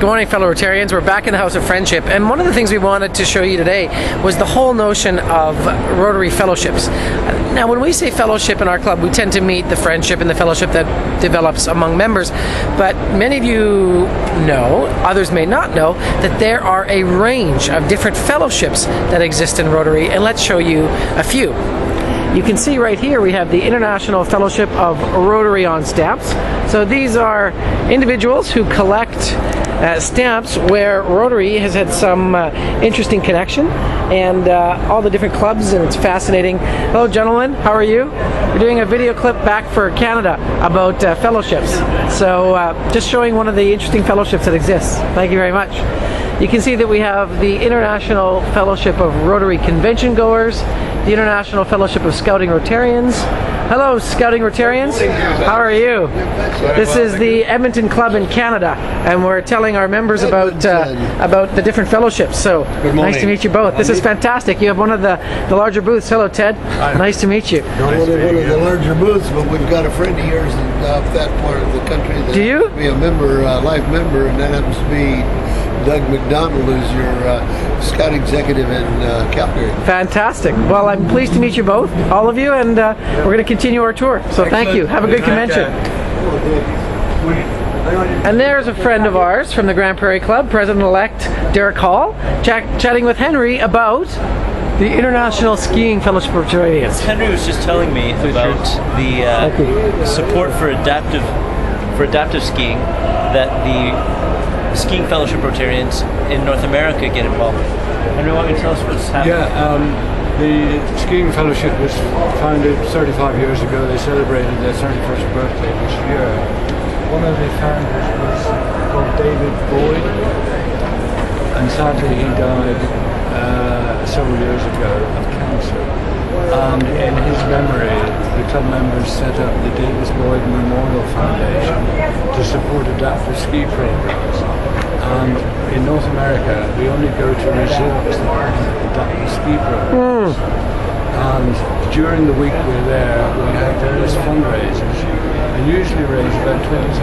Good morning, fellow Rotarians. We're back in the House of Friendship, and one of the things we wanted to show you today was the whole notion of Rotary fellowships. Now, when we say fellowship in our club, we tend to meet the friendship and the fellowship that develops among members, but many of you know, others may not know, that there are a range of different fellowships that exist in Rotary, and let's show you a few. You can see right here we have the International Fellowship of Rotary on Stamps. So these are individuals who collect stamps where Rotary has had some interesting connection, and all the different clubs, and it's fascinating. Hello gentlemen, how are you? We're doing a video clip back for Canada about fellowships. So just showing one of the interesting fellowships that exists. Thank you very much. You can see that we have the International Fellowship of Rotary Convention Goers, the International Fellowship of Scouting Rotarians. Hello, Scouting Rotarians. How are you? This is the Edmonton Club in Canada, and we're telling our members about the different fellowships. So nice to meet you both. This is fantastic. You have one of the larger booths. Hello, Ted. Nice to meet you. Not one of the larger booths, but we've got a friend of yours in that part of the country that Do you? happens to be a member, life member, and that happens to be Doug McDonald, who's your scout executive in Calgary. Fantastic. Well, I'm pleased to meet you both, all of you, and we're going to continue our tour. So thank you. Have a good convention. And there's a friend of ours from the Grand Prairie Club, President-elect Derek Hall, chatting with Henry about the International Skiing Fellowship of Rotarians. Henry was just telling me about the support for adaptive skiing that the Skiing Fellowship Rotarians in North America get involved with. Henry, want me to tell us what's happening? Yeah, the Skiing Fellowship was founded 35 years ago. They celebrated their 31st birthday this year. One of the founders was called David Boyd, and sadly he died several years ago of cancer. And in his memory, the club members set up the David Boyd Memorial Foundation to support adaptive ski programs. And in North America, we only go to resorts that have adaptive ski programs. And during the week we're there, we have various fundraisers. We usually raise about $20,000,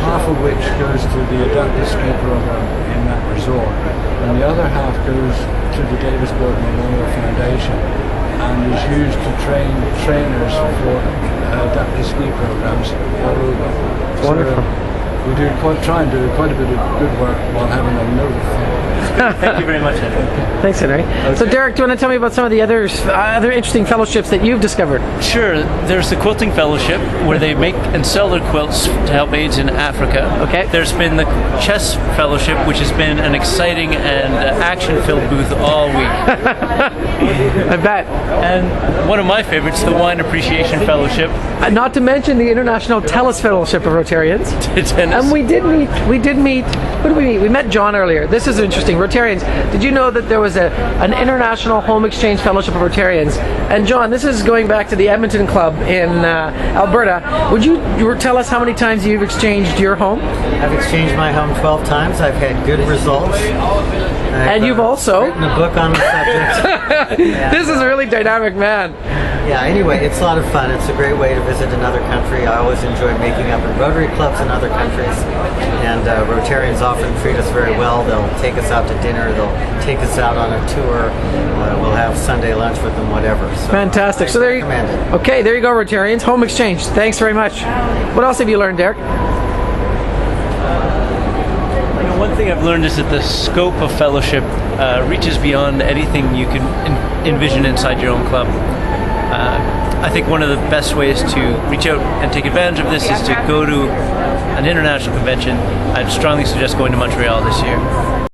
half of which goes to the adaptive ski program in that resort, and the other half goes to the Davis Boyd Memorial Foundation and is used to train trainers for adaptive ski programs all over. Wonderful. We try and do quite a bit of good work while having a load of fun. Thank you very much, Henry. Thanks, Henry. Okay. So Derek, do you want to tell me about some of the other interesting fellowships that you've discovered? Sure. There's the Quilting Fellowship, where they make and sell their quilts to help AIDS in Africa. Okay. There's been the Chess Fellowship, which has been an exciting and action-filled booth all week. I bet. And one of my favorites, the Wine Appreciation Fellowship. Not to mention the International Tennis Fellowship of Rotarians. Tennis. And we did meet, who did we meet? We met John earlier. This is interesting. Rotarians, did you know that there was an International Home Exchange Fellowship of Rotarians? And John, this is going back to the Edmonton Club in Alberta. Would you tell us how many times you've exchanged your home? I've exchanged my home 12 times. I've had good results. And you've also written a book on the subject. This is a really dynamic man. Yeah, anyway, it's a lot of fun. It's a great way to visit another country. I always enjoy making up in Rotary clubs in other countries, and Rotarians often treat us very well. They'll take us out to dinner, they'll take us out on a tour, we'll have Sunday lunch with them, whatever. So, fantastic. So there you go. Okay, there you go, Rotarians. Home exchange. Thanks very much. What else have you learned, Derek? One thing I've learned is that the scope of fellowship reaches beyond anything you can envision inside your own club. I think one of the best ways to reach out and take advantage of this is to go to an international convention. I'd strongly suggest going to Montreal this year.